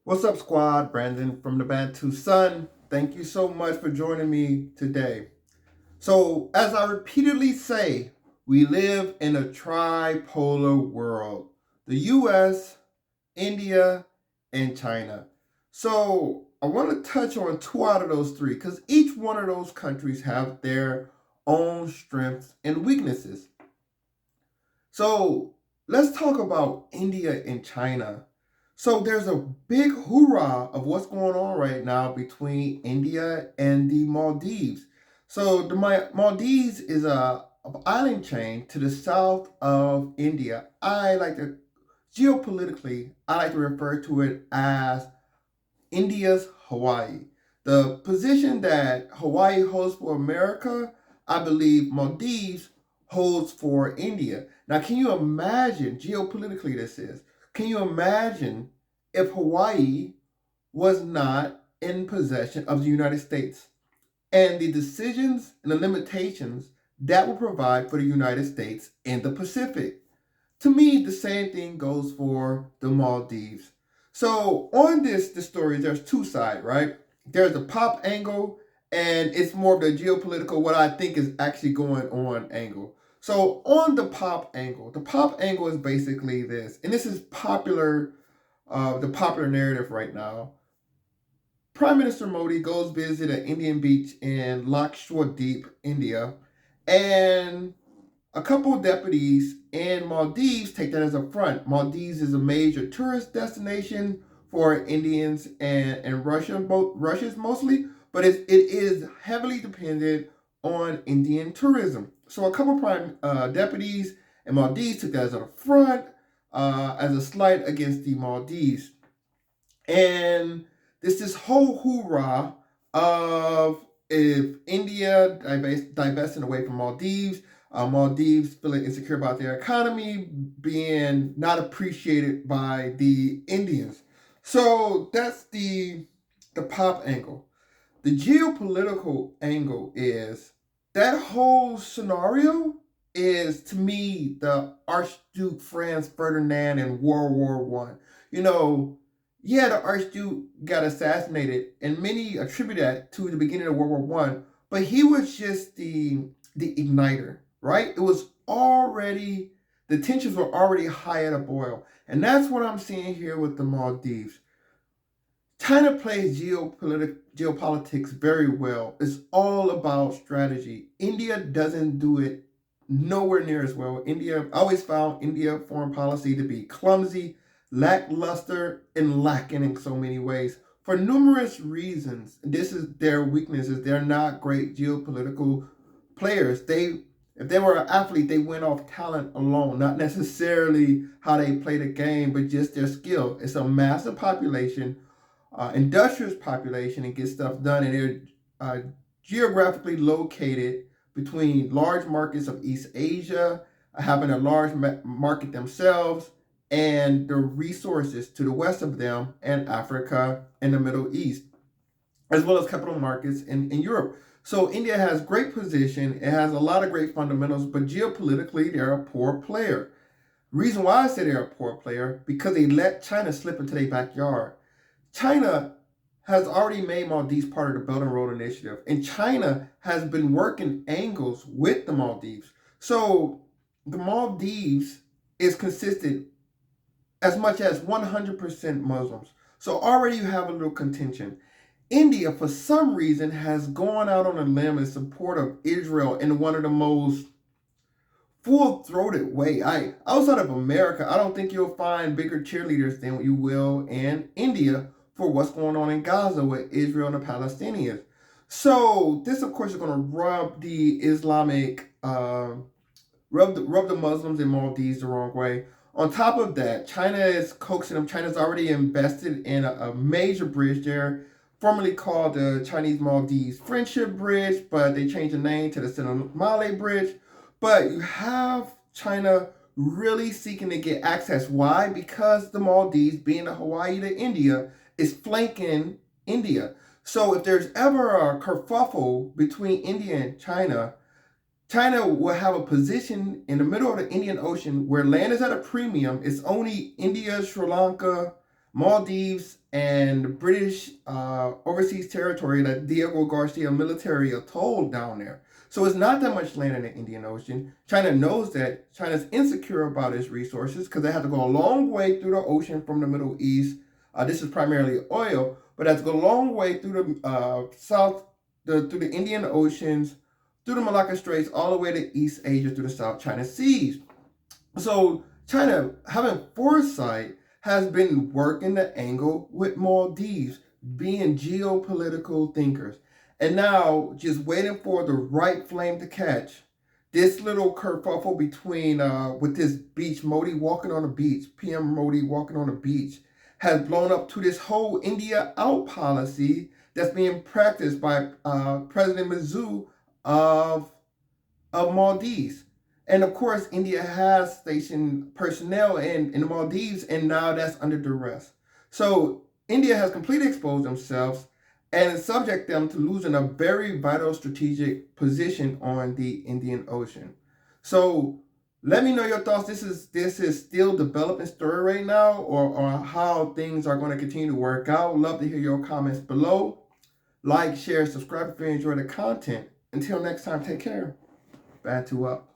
What's up, squad? Brandon from the Bantu Sun. Thank you so much for joining me today. So, as I repeatedly say, we live in a tripolar world: the US, India, and China. So, I want to touch on two out of those three because each one of those countries have their own strengths and weaknesses. So, let's talk about India and China. So there's a big hoorah of what's going on right now between India and the Maldives. So the Maldives is a island chain to the south of India. I like to refer to it as India's Hawaii. The position that Hawaii holds for America, I believe Maldives holds for India. Now, can you imagine geopolitically this is? Can you imagine if Hawaii was not in possession of the United States and the decisions and the limitations that will provide for the United States in the Pacific? To me, the same thing goes for the Maldives. So on this story, there's two sides, right? There's the pop angle, and it's more of the geopolitical, what I think is actually going on angle. So on the pop angle is basically this, and this is the popular narrative right now. Prime Minister Modi goes visit an Indian beach in Lakshadweep, India, and a couple of deputies in Maldives take that as a front. Maldives is a major tourist destination for Indians and Russians mostly, but it is heavily dependent on Indian tourism. So a couple of prime deputies in Maldives took that as a front, as a slight against the Maldives. And this whole hoorah of if India divesting away from Maldives, Maldives feeling insecure about their economy, being not appreciated by the Indians. So that's the pop angle. The geopolitical angle is that whole scenario is to me the Archduke Franz Ferdinand in World War One. You know, yeah, the Archduke got assassinated, and many attribute that to the beginning of World War One. But he was just the igniter, right? It was already the tensions were already high at a boil, and that's what I'm seeing here with the Maldives. China plays geopolitics very well. It's all about strategy. India doesn't do it nowhere near as well. I always found India foreign policy to be clumsy, lackluster, and lacking in so many ways. For numerous reasons, this is their weaknesses. They're not great geopolitical players. If they were an athlete, they went off talent alone, not necessarily how they play the game, but just their skill. It's a massive population, industrious population, and get stuff done. And they're geographically located between large markets of East Asia, having a large market themselves, and the resources to the west of them, and Africa and the Middle East, as well as capital markets in Europe. So India has great position. It has a lot of great fundamentals, but geopolitically, they're a poor player. Reason why I say they're a poor player, because they let China slip into their backyard. China has already made Maldives part of the Belt and Road Initiative, and China has been working angles with the Maldives. So the Maldives is consistent as much as 100% Muslims. So already you have a little contention. India, for some reason, has gone out on a limb in support of Israel in one of the most full-throated way. Outside of America, I don't think you'll find bigger cheerleaders than you will in India for what's going on in Gaza with Israel and the Palestinians. So this, of course, is going to rub the rub the Muslims in Maldives the wrong way. On top of that, China is coaxing them. China's already invested in a major bridge there, formerly called the Chinese Maldives Friendship Bridge, but they changed the name to the Sinamale Bridge. But you have China really seeking to get access. Why? Because the Maldives, being the Hawaii to India, is flanking India. So if there's ever a kerfuffle between India and China, China will have a position in the middle of the Indian Ocean where land is at a premium. It's only India, Sri Lanka, Maldives and British overseas territory, the Diego Garcia military atoll down there. So it's not that much land in the Indian Ocean. China knows that. China's insecure about its resources because they have to go a long way through the ocean from the Middle East. This is primarily oil, but has to go a long way through the through the Indian Oceans, through the Malacca Straits, all the way to East Asia through the South China Seas. So China, having foresight, has been working the angle with Maldives, being geopolitical thinkers. And now, just waiting for the right flame to catch, this little kerfuffle between, with this beach, Modi walking on the beach, PM Modi walking on the beach, has blown up to this whole India out policy that's being practiced by President Mizzou of Maldives. And of course, India has stationed personnel in the Maldives, and now that's under duress. So India has completely exposed themselves and subject them to losing a very vital strategic position on the Indian Ocean. So let me know your thoughts. This is still developing story right now, or how things are going to continue to work out. Love to hear your comments below. Like, share, subscribe if you enjoy the content. Until next time, take care. Batu up.